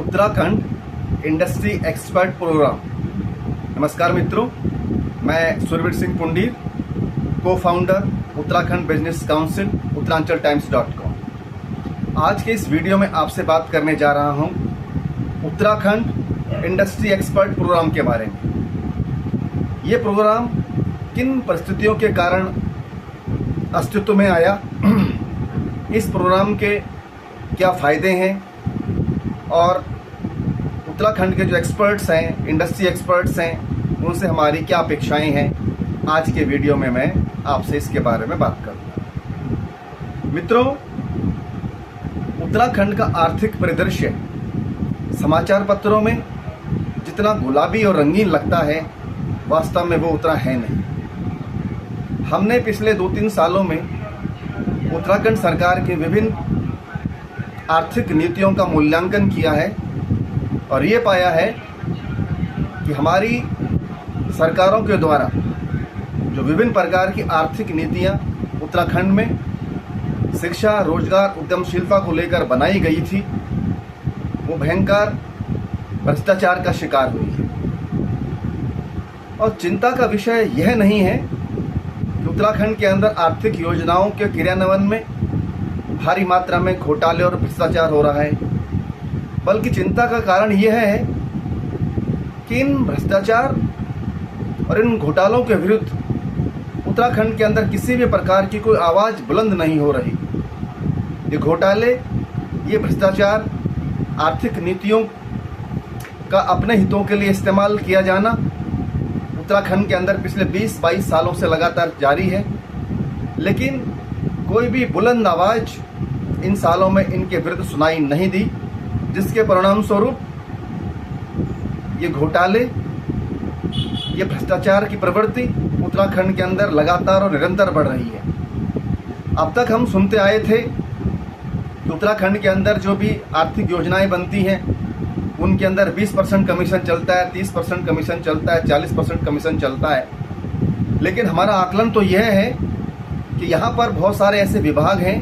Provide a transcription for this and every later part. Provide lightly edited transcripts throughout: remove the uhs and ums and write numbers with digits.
Uttarakhand industry expert programme. नमस्कार मित्रों, मैं सुरवीर सिंह पुंडीर, को founder Uttarakhand business council uttarachalandtimes.com। आज के इस वीडियो में आपसे बात करने जा रहा हूं उत्तराखंड इंडस्ट्री एक्सपर्ट प्रोग्राम के बारे में। ये प्रोग्राम किन परिस्थितियों के कारण अस्तित्व में आया, इस प्रोग्राम के क्या फ़ायदे हैं और उत्तराखंड के जो एक्सपर्ट्स हैं, इंडस्ट्री एक्सपर्ट्स हैं, उनसे हमारी क्या अपेक्षाएं हैं, आज के वीडियो में मैं आपसे इसके बारे में बात करूँगा। मित्रों, उत्तराखंड का आर्थिक परिदृश्य समाचार पत्रों में जितना गुलाबी और रंगीन लगता है, वास्तव में वो उतना है नहीं। हमने पिछले 2-3 सालों में उत्तराखंड सरकार के विभिन्न आर्थिक नीतियों का मूल्यांकन किया है और ये पाया है कि हमारी सरकारों के द्वारा जो विभिन्न प्रकार की आर्थिक नीतियां उत्तराखंड में शिक्षा, रोजगार, उद्यमशीलता को लेकर बनाई गई थी, वो भयंकर भ्रष्टाचार का शिकार हुई है। और चिंता का विषय यह नहीं है कि उत्तराखंड के अंदर आर्थिक योजनाओं के क्रियान्वयन में भारी मात्रा में घोटाले और भ्रष्टाचार हो रहा है, बल्कि चिंता का कारण यह है कि इन भ्रष्टाचार और इन घोटालों के विरुद्ध उत्तराखंड के अंदर किसी भी प्रकार की कोई आवाज़ बुलंद नहीं हो रही। ये घोटाले, ये भ्रष्टाचार, आर्थिक नीतियों का अपने हितों के लिए इस्तेमाल किया जाना उत्तराखंड के अंदर पिछले 20-22 सालों से लगातार जारी है, लेकिन कोई भी बुलंद आवाज़ इन सालों में इनके विरुद्ध सुनाई नहीं दी, जिसके परिणाम स्वरूप ये घोटाले, ये भ्रष्टाचार की प्रवृत्ति उत्तराखंड के अंदर लगातार और निरंतर बढ़ रही है। अब तक हम सुनते आए थे कि उत्तराखंड के अंदर जो भी आर्थिक योजनाएं बनती हैं उनके अंदर 20% कमीशन चलता है, 30% कमीशन चलता है, 40% कमीशन चलता है। लेकिन हमारा आकलन तो यह है कि यहाँ पर बहुत सारे ऐसे विभाग हैं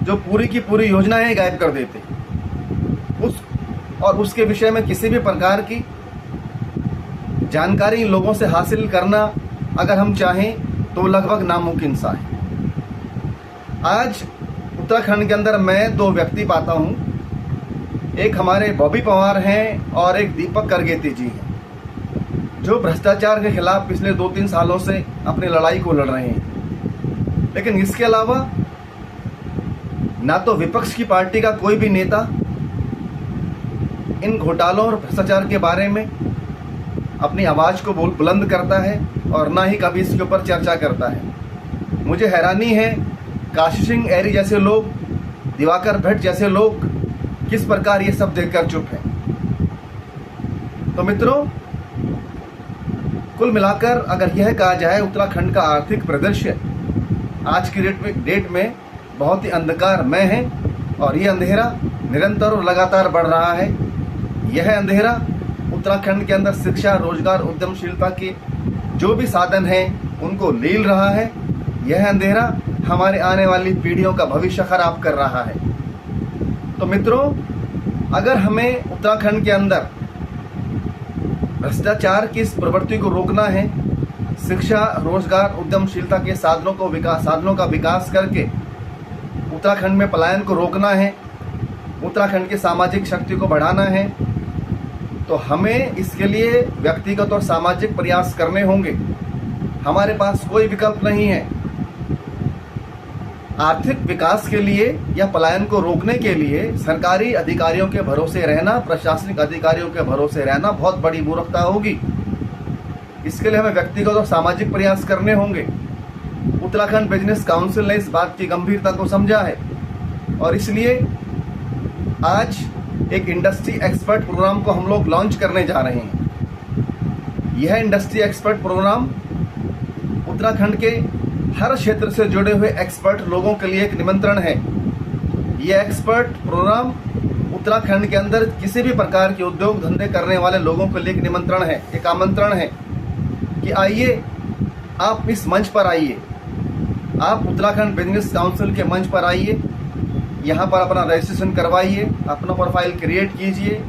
जो पूरी की पूरी योजनाएं गायब कर देते और उसके विषय में किसी भी प्रकार की जानकारी इन लोगों से हासिल करना अगर हम चाहें तो लगभग नामुमकिन सा है। आज उत्तराखंड के अंदर मैं 2 व्यक्ति पाता हूँ, एक हमारे बॉबी पवार हैं और एक दीपक करगेती जी हैं, जो भ्रष्टाचार के खिलाफ पिछले 2-3 सालों से अपनी लड़ाई को लड़ रहे हैं। लेकिन इसके अलावा ना तो विपक्ष की पार्टी का कोई भी नेता इन घोटालों और भ्रष्टाचार के बारे में अपनी आवाज़ को बुलंद करता है और ना ही कभी इसके ऊपर चर्चा करता है। मुझे हैरानी है काशी सिंह ऐरी जैसे लोग, दिवाकर भट्ट जैसे लोग किस प्रकार ये सब देखकर चुप हैं। तो मित्रों, कुल मिलाकर अगर यह कहा जाए उत्तराखंड का आर्थिक परिदृश्य आज की डेट में बहुत ही अंधकारमय है और ये अंधेरा निरंतर और लगातार बढ़ रहा है। यह अंधेरा उत्तराखंड के अंदर शिक्षा, रोजगार, उद्यमशीलता के जो भी साधन हैं उनको लील रहा है। यह अंधेरा हमारे आने वाली पीढ़ियों का भविष्य खराब कर रहा है। तो मित्रों, अगर हमें उत्तराखंड के अंदर भ्रष्टाचार की इस प्रवृत्ति को रोकना है, शिक्षा, रोजगार, उद्यमशीलता के साधनों का विकास करके उत्तराखंड में पलायन को रोकना है, उत्तराखंड की सामाजिक शक्ति को बढ़ाना है, तो हमें इसके लिए व्यक्तिगत और सामाजिक प्रयास करने होंगे। हमारे पास कोई विकल्प नहीं है। आर्थिक विकास के लिए या पलायन को रोकने के लिए सरकारी अधिकारियों के भरोसे रहना, प्रशासनिक अधिकारियों के भरोसे रहना बहुत बड़ी मूर्खता होगी। इसके लिए हमें व्यक्तिगत और सामाजिक प्रयास करने होंगे। उत्तराखंड बिजनेस काउंसिल ने इस बात की गंभीरता को समझा है और इसलिए आज एक इंडस्ट्री एक्सपर्ट प्रोग्राम को हम लोग लॉन्च करने जा रहे हैं। यह इंडस्ट्री एक्सपर्ट प्रोग्राम उत्तराखंड के हर क्षेत्र से जुड़े हुए एक्सपर्ट लोगों के लिए एक निमंत्रण है। यह एक्सपर्ट प्रोग्राम उत्तराखंड के अंदर किसी भी प्रकार के उद्योग धंधे करने वाले लोगों के लिए एक निमंत्रण है, एक आमंत्रण है कि आइए, आप इस मंच पर आइए, आप उत्तराखंड बिजनेस काउंसिल के मंच पर आइए, यहाँ पर अपना रजिस्ट्रेशन करवाइए, अपना प्रोफाइल क्रिएट कीजिए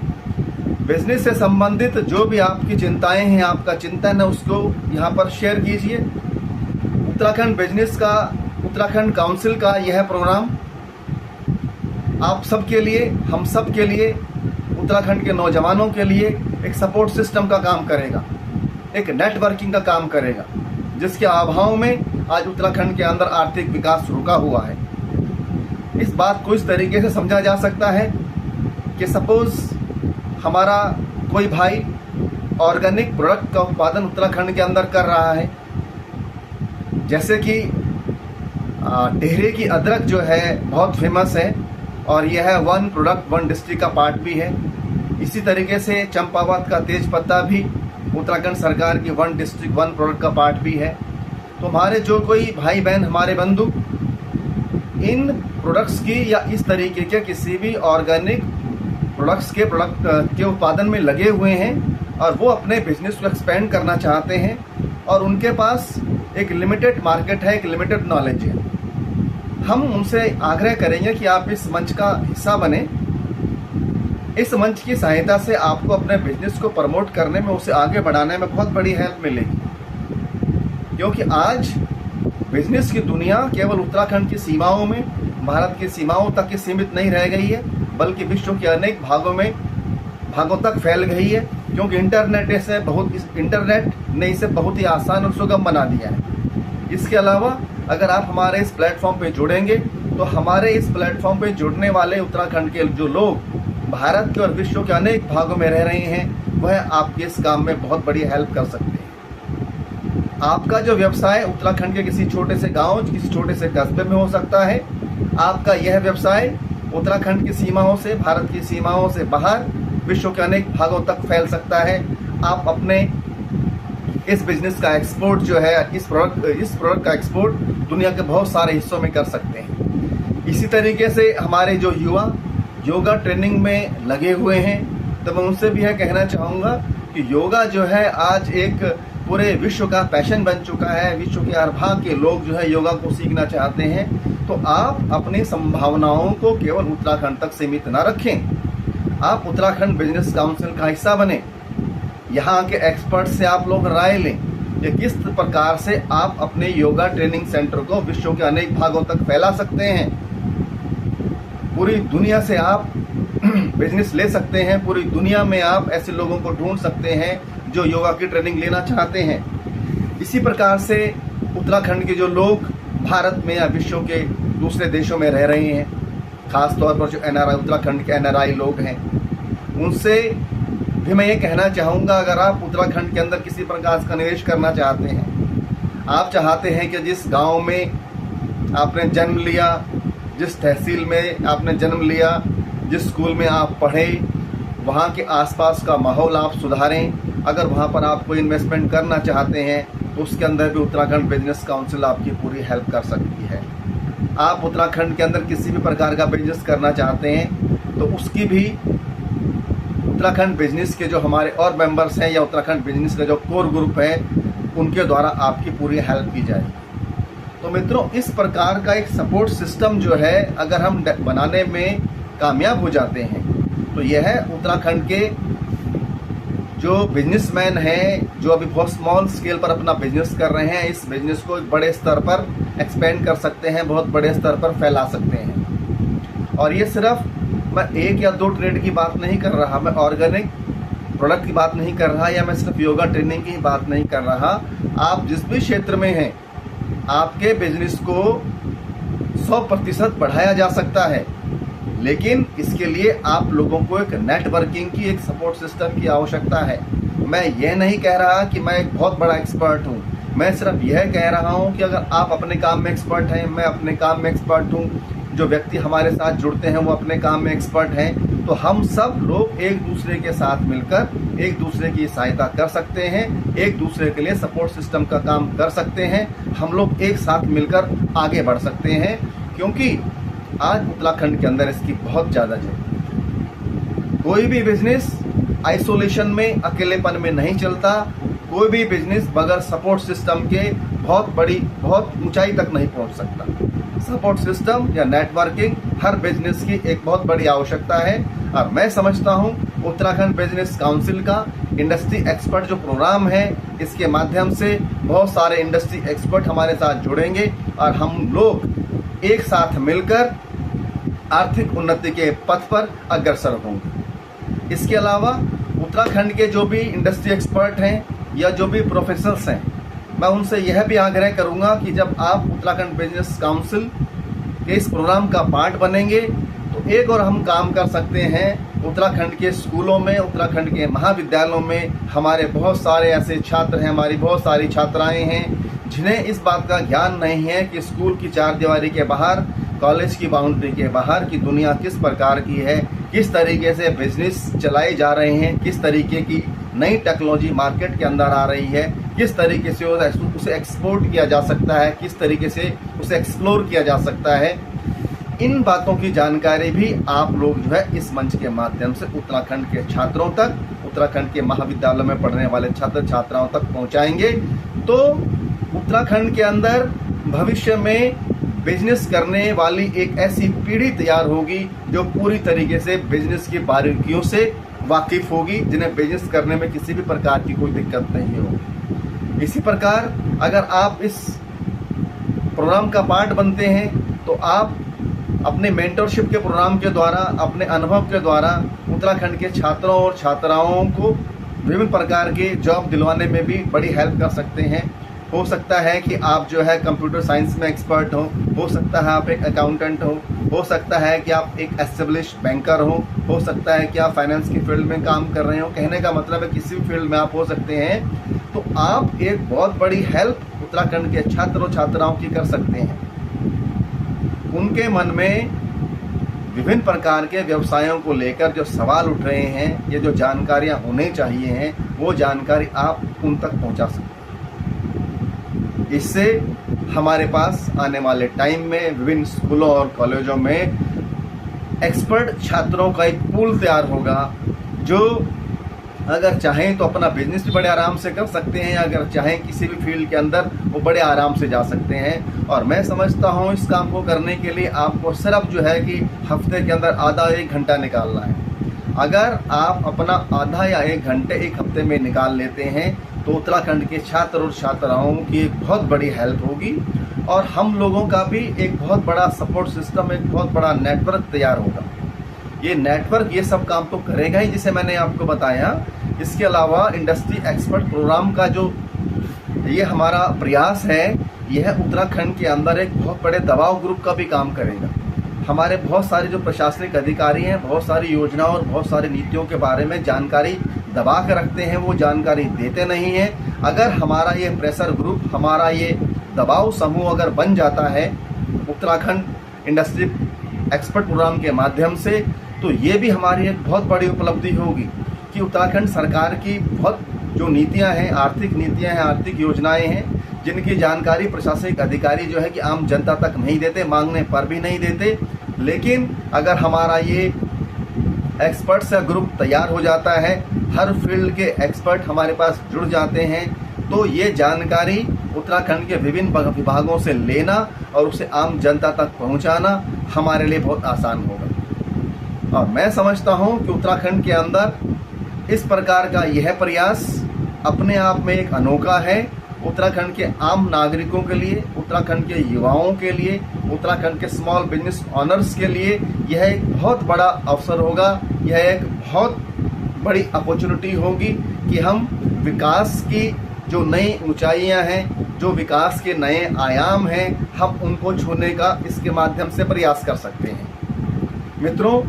बिजनेस से संबंधित जो भी आपकी चिंताएं हैं, आपका चिंतन है, उसको यहाँ पर शेयर कीजिए। उत्तराखंड बिजनेस का, उत्तराखंड काउंसिल का यह प्रोग्राम आप सबके लिए, हम सब के लिए, उत्तराखंड के नौजवानों के लिए एक सपोर्ट सिस्टम का काम करेगा, एक नेटवर्किंग का काम करेगा, जिसके अभाव में आज उत्तराखंड के अंदर आर्थिक विकास रुका हुआ है। इस बात को इस तरीके से समझा जा सकता है कि सपोज हमारा कोई भाई ऑर्गेनिक प्रोडक्ट का उत्पादन उत्तराखंड के अंदर कर रहा है, जैसे कि टिहरी की अदरक जो है बहुत फेमस है और यह वन प्रोडक्ट वन डिस्ट्रिक्ट का पार्ट भी है। इसी तरीके से चंपावत का तेज पत्ता भी उत्तराखंड सरकार की वन डिस्ट्रिक्ट वन प्रोडक्ट का पार्ट भी है। तो हमारे जो कोई भाई बहन, हमारे बंधु इन प्रोडक्ट्स की या इस तरीके के किसी भी ऑर्गेनिक प्रोडक्ट्स के उत्पादन में लगे हुए हैं और वो अपने बिजनेस को एक्सपेंड करना चाहते हैं और उनके पास एक लिमिटेड मार्केट है, एक लिमिटेड नॉलेज है, हम उनसे आग्रह करेंगे कि आप इस मंच का हिस्सा बने। इस मंच की सहायता से आपको अपने बिजनेस को प्रमोट करने में, उसे आगे बढ़ाने में बहुत बड़ी हेल्प मिलेगी, क्योंकि आज बिजनेस की दुनिया केवल उत्तराखंड की सीमाओं में, भारत की सीमाओं तक ही सीमित नहीं रह गई है, बल्कि विश्व के अनेक भागों तक फैल गई है, क्योंकि इंटरनेट ने इसे बहुत ही आसान और सुगम बना दिया है। इसके अलावा अगर आप हमारे इस प्लेटफॉर्म पे जुड़ेंगे तो हमारे इस प्लेटफॉर्म पे जुड़ने वाले उत्तराखंड के जो लोग भारत के और विश्व के अनेक भागों में रह रहे हैं, वह आपके इस काम में बहुत बड़ी हेल्प कर सकते हैं। आपका जो व्यवसाय उत्तराखंड के किसी छोटे से गांव, किसी छोटे से कस्बे में हो सकता है, आपका यह व्यवसाय उत्तराखंड की सीमाओं से, भारत की सीमाओं से बाहर विश्व के अनेक भागों तक फैल सकता है। आप अपने इस बिजनेस का एक्सपोर्ट जो है, इस प्रोडक्ट का एक्सपोर्ट दुनिया के बहुत सारे हिस्सों में कर सकते हैं। इसी तरीके से हमारे जो युवा योगा ट्रेनिंग में लगे हुए हैं, तो मैं उनसे भी यह कहना चाहूँगा कि योगा जो है आज एक पूरे विश्व का पैशन बन चुका है। विश्व के हर भाग के लोग जो है योगा को सीखना चाहते हैं। तो आप अपनी संभावनाओं को केवल उत्तराखंड तक सीमित ना रखें, आप उत्तराखंड बिजनेस काउंसिल का हिस्सा बने। यहाँ के एक्सपर्ट से आप लोग राय लें कि किस प्रकार से आप अपने योगा ट्रेनिंग सेंटर को विश्व के अनेक भागों तक फैला सकते हैं। पूरी दुनिया से आप बिजनेस ले सकते हैं, पूरी दुनिया में आप ऐसे लोगों को ढूंढ सकते हैं जो योगा की ट्रेनिंग लेना चाहते हैं। इसी प्रकार से उत्तराखंड के जो लोग भारत में या विश्व के दूसरे देशों में रह रहे हैं, खास तौर पर जो उत्तराखंड के एनआरआई लोग हैं, उनसे भी मैं ये कहना चाहूँगा, अगर आप उत्तराखंड के अंदर किसी प्रकार का निवेश करना चाहते हैं, आप चाहते हैं कि जिस गांव में आपने जन्म लिया, जिस तहसील में आपने जन्म लिया, जिस स्कूल में आप पढ़े, वहाँ के आसपास का माहौल आप सुधारें, अगर वहाँ पर आप कोई इन्वेस्टमेंट करना चाहते हैं तो उसके अंदर भी उत्तराखंड बिजनेस काउंसिल आपकी पूरी हेल्प कर सकती है। आप उत्तराखंड के अंदर किसी भी प्रकार का बिजनेस करना चाहते हैं तो उसकी भी उत्तराखंड बिजनेस के जो हमारे और मेंबर्स हैं या उत्तराखंड बिजनेस का जो कोर ग्रुप है, उनके द्वारा आपकी पूरी हेल्प की जाएगी। तो मित्रों, इस प्रकार का एक सपोर्ट सिस्टम जो है अगर हम बनाने में कामयाब हो जाते हैं तो यह उत्तराखंड के जो बिजनेसमैन हैं, जो अभी बहुत स्मॉल स्केल पर अपना बिजनेस कर रहे हैं, इस बिजनेस को एक बड़े स्तर पर एक्सपेंड कर सकते हैं, बहुत बड़े स्तर पर फैला सकते हैं। और ये सिर्फ मैं एक या दो ट्रेड की बात नहीं कर रहा, मैं ऑर्गेनिक प्रोडक्ट की बात नहीं कर रहा, या मैं सिर्फ योगा ट्रेनिंग की बात नहीं कर रहा। आप जिस भी क्षेत्र में हैं, आपके बिजनेस को 100% बढ़ाया जा सकता है, लेकिन इसके लिए आप लोगों को एक नेटवर्किंग की, एक सपोर्ट सिस्टम की आवश्यकता है। मैं यह नहीं कह रहा कि मैं एक बहुत बड़ा एक्सपर्ट हूँ, मैं सिर्फ यह कह रहा हूँ कि अगर आप अपने काम में एक्सपर्ट हैं, मैं अपने काम में एक्सपर्ट हूँ, जो व्यक्ति हमारे साथ जुड़ते हैं वो अपने काम में एक्सपर्ट हैं, तो हम सब लोग एक दूसरे के साथ मिलकर एक दूसरे की सहायता कर सकते हैं, एक दूसरे के लिए सपोर्ट सिस्टम का काम कर सकते हैं। हम लोग एक साथ मिलकर आगे बढ़ सकते हैं, क्योंकि आज उत्तराखंड के अंदर इसकी बहुत ज़्यादा जरूरत। कोई भी बिजनेस आइसोलेशन में, अकेलेपन में नहीं चलता। कोई भी बिजनेस बगैर सपोर्ट सिस्टम के बहुत ऊंचाई तक नहीं पहुंच सकता। सपोर्ट सिस्टम या नेटवर्किंग हर बिजनेस की एक बहुत बड़ी आवश्यकता है, और मैं समझता हूं उत्तराखंड बिजनेस काउंसिल का इंडस्ट्री एक्सपर्ट जो प्रोग्राम है, इसके माध्यम से बहुत सारे इंडस्ट्री एक्सपर्ट हमारे साथ जुड़ेंगे और हम लोग एक साथ मिलकर आर्थिक उन्नति के पथ पर अग्रसर होंगे। इसके अलावा उत्तराखंड के जो भी इंडस्ट्री एक्सपर्ट हैं या जो भी प्रोफेशनल्स हैं, मैं उनसे यह भी आग्रह करूंगा कि जब आप उत्तराखंड बिजनेस काउंसिल के इस प्रोग्राम का पार्ट बनेंगे तो एक और हम काम कर सकते हैं। उत्तराखंड के स्कूलों में, उत्तराखंड के महाविद्यालयों में हमारे बहुत सारे ऐसे छात्र हैं, हमारी बहुत सारी छात्राएं हैं जिन्हें इस बात का ज्ञान नहीं है कि स्कूल की चारदीवारी के बाहर, कॉलेज की बाउंड्री के बाहर की दुनिया किस प्रकार की है, किस तरीके से बिजनेस चलाए जा रहे हैं, किस तरीके की नई टेक्नोलॉजी मार्केट के अंदर आ रही है, किस तरीके से उसे एक्सपोर्ट किया जा सकता है, किस तरीके से उसे एक्सप्लोर किया जा सकता है। इन बातों की जानकारी भी आप लोग जो है इस मंच के माध्यम से उत्तराखंड के छात्रों तक, उत्तराखंड के महाविद्यालय में पढ़ने वाले छात्र छात्राओं तक पहुंचाएंगे। तो उत्तराखंड के अंदर भविष्य में बिजनेस करने वाली एक ऐसी पीढ़ी तैयार होगी जो पूरी तरीके से बिजनेस की बारीकियों से वाकिफ होगी, जिन्हें बिजनेस करने में किसी भी प्रकार की कोई दिक्कत नहीं होगी। इसी प्रकार अगर आप इस प्रोग्राम का पार्ट बनते हैं तो आप अपने मेंटरशिप के प्रोग्राम के द्वारा, अपने अनुभव के द्वारा उत्तराखंड के छात्रों और छात्राओं को विभिन्न प्रकार के जॉब दिलवाने में भी बड़ी हेल्प कर सकते हैं। हो सकता है कि आप जो है कंप्यूटर साइंस में एक्सपर्ट हो सकता है आप एक अकाउंटेंट हो सकता है कि आप एक एस्टेब्लिश बैंकर हो सकता है कि आप फाइनेंस की फील्ड में काम कर रहे हो। कहने का मतलब है किसी भी फील्ड में आप हो सकते हैं, तो आप एक बहुत बड़ी हेल्प उत्तराखंड के छात्र और छात्राओं की कर सकते हैं। उनके मन में विभिन्न प्रकार के व्यवसायों को लेकर जो सवाल उठ रहे हैं, ये जो जानकारियां होनी चाहिए हैं, वो जानकारी आप उन तक पहुंचा सकते हैं। इससे हमारे पास आने वाले टाइम में विभिन्न स्कूलों और कॉलेजों में एक्सपर्ट छात्रों का एक पूल तैयार होगा, जो अगर चाहें तो अपना बिजनेस भी बड़े आराम से कर सकते हैं, अगर चाहें किसी भी फील्ड के अंदर वो बड़े आराम से जा सकते हैं। और मैं समझता हूँ इस काम को करने के लिए आपको सिर्फ जो है कि हफ्ते के अंदर आधा 1 घंटा निकालना है। अगर आप अपना आधा या 1 घंटे एक हफ्ते में निकाल लेते हैं तो उत्तराखंड के छात्र और छात्राओं की एक बहुत बड़ी हेल्प होगी और हम लोगों का भी एक बहुत बड़ा सपोर्ट सिस्टम, एक बहुत बड़ा नेटवर्क तैयार होगा। ये नेटवर्क ये सब काम तो करेगा ही, जिसे मैंने आपको बताया। इसके अलावा इंडस्ट्री एक्सपर्ट प्रोग्राम का जो ये हमारा प्रयास है, यह उत्तराखंड के अंदर एक बहुत बड़े दबाव ग्रुप का भी काम करेगा। हमारे बहुत सारे जो प्रशासनिक अधिकारी हैं, बहुत सारी योजनाओं और बहुत सारी नीतियों के बारे में जानकारी दबा के रखते हैं, वो जानकारी देते नहीं हैं। अगर हमारा ये प्रेशर ग्रुप, हमारा ये दबाव समूह अगर बन जाता है उत्तराखंड इंडस्ट्री एक्सपर्ट प्रोग्राम के माध्यम से, तो ये भी हमारी एक बहुत बड़ी उपलब्धि होगी कि उत्तराखंड सरकार की बहुत जो नीतियां हैं, आर्थिक नीतियां हैं, आर्थिक योजनाएं हैं, जिनकी जानकारी प्रशासनिक अधिकारी जो है कि आम जनता तक नहीं देते, मांगने पर भी नहीं देते। लेकिन अगर हमारा ये एक्सपर्ट्स का ग्रुप तैयार हो जाता है, हर फील्ड के एक्सपर्ट हमारे पास जुड़ जाते हैं, तो ये जानकारी उत्तराखंड के विभिन्न विभागों से लेना और उसे आम जनता तक पहुंचाना हमारे लिए बहुत आसान होगा। और मैं समझता हूं कि उत्तराखंड के अंदर इस प्रकार का यह प्रयास अपने आप में एक अनोखा है। उत्तराखंड के आम नागरिकों के लिए, उत्तराखंड के युवाओं के लिए, उत्तराखंड के स्मॉल बिजनेस ऑनर्स के लिए यह एक बहुत बड़ा अवसर होगा। यह एक बहुत बड़ी अपॉर्चुनिटी होगी कि हम विकास की जो नई ऊंचाइयां हैं, जो विकास के नए आयाम हैं, हम उनको छूने का इसके माध्यम से प्रयास कर सकते हैं। मित्रों,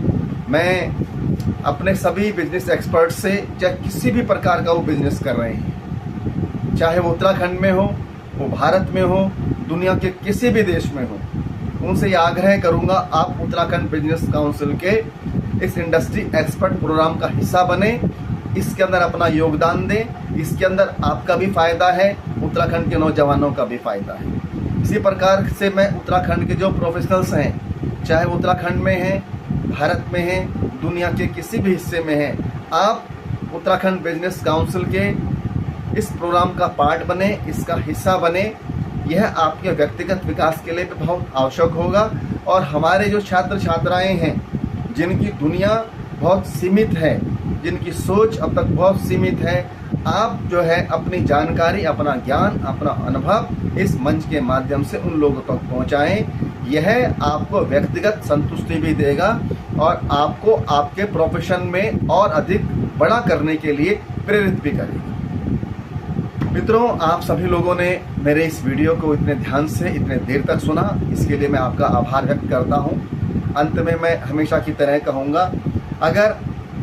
मैं अपने सभी बिजनेस एक्सपर्ट से, चाहे किसी भी प्रकार का वो बिजनेस कर रहे हैं, चाहे वो उत्तराखंड में हो, वो भारत में हो, दुनिया के किसी भी देश में हो, उनसे ये आग्रह करूंगा आप उत्तराखंड बिजनेस काउंसिल के इस इंडस्ट्री एक्सपर्ट प्रोग्राम का हिस्सा बने, इसके अंदर अपना योगदान दें। इसके अंदर आपका भी फायदा है, उत्तराखंड के नौजवानों का भी फायदा है। इसी प्रकार से मैं उत्तराखंड के जो प्रोफेशनल्स हैं, चाहे वो उत्तराखंड में हैं, भारत में हैं, दुनिया के किसी भी हिस्से में हैं, आप उत्तराखंड बिजनेस काउंसिल के इस प्रोग्राम का पार्ट बने, इसका हिस्सा बने। यह आपके व्यक्तिगत विकास के लिए भी बहुत आवश्यक होगा। और हमारे जो छात्र छात्राएं हैं, जिनकी दुनिया बहुत सीमित है, जिनकी सोच अब तक बहुत सीमित है, आप जो है अपनी जानकारी, अपना ज्ञान, अपना अनुभव इस मंच के माध्यम से उन लोगों तक पहुंचाएं। यह आपको व्यक्तिगत संतुष्टि भी देगा और आपको आपके प्रोफेशन में और अधिक बड़ा करने के लिए प्रेरित भी करेगा। मित्रों, आप सभी लोगों ने मेरे इस वीडियो को इतने ध्यान से इतने देर तक सुना, इसके लिए मैं आपका आभार व्यक्त करता हूं। अंत में मैं हमेशा की तरह कहूँगा, अगर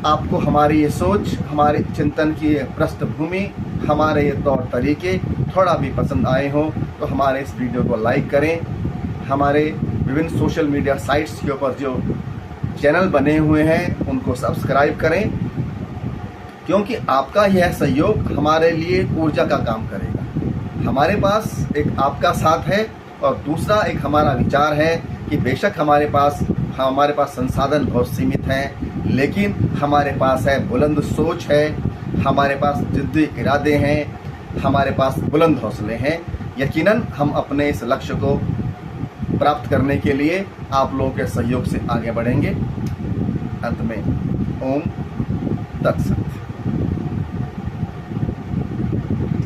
आपको हमारी ये सोच, हमारे चिंतन की ये पृष्ठभूमि, हमारे ये तौर तरीके थोड़ा भी पसंद आए हों तो हमारे इस वीडियो को लाइक करें। हमारे विभिन्न सोशल मीडिया साइट्स के ऊपर जो चैनल बने हुए हैं उनको सब्सक्राइब करें, क्योंकि आपका यह सहयोग हमारे लिए ऊर्जा का काम करेगा। हमारे पास एक आपका साथ है और दूसरा एक हमारा विचार है कि बेशक हमारे पास संसाधन बहुत सीमित हैं, लेकिन हमारे पास है बुलंद सोच है, हमारे पास जिद्दी इरादे हैं, हमारे पास बुलंद हौसले हैं। यकीनन हम अपने इस लक्ष्य को प्राप्त करने के लिए आप लोगों के सहयोग से आगे बढ़ेंगे। अंत में ओम तत्सत।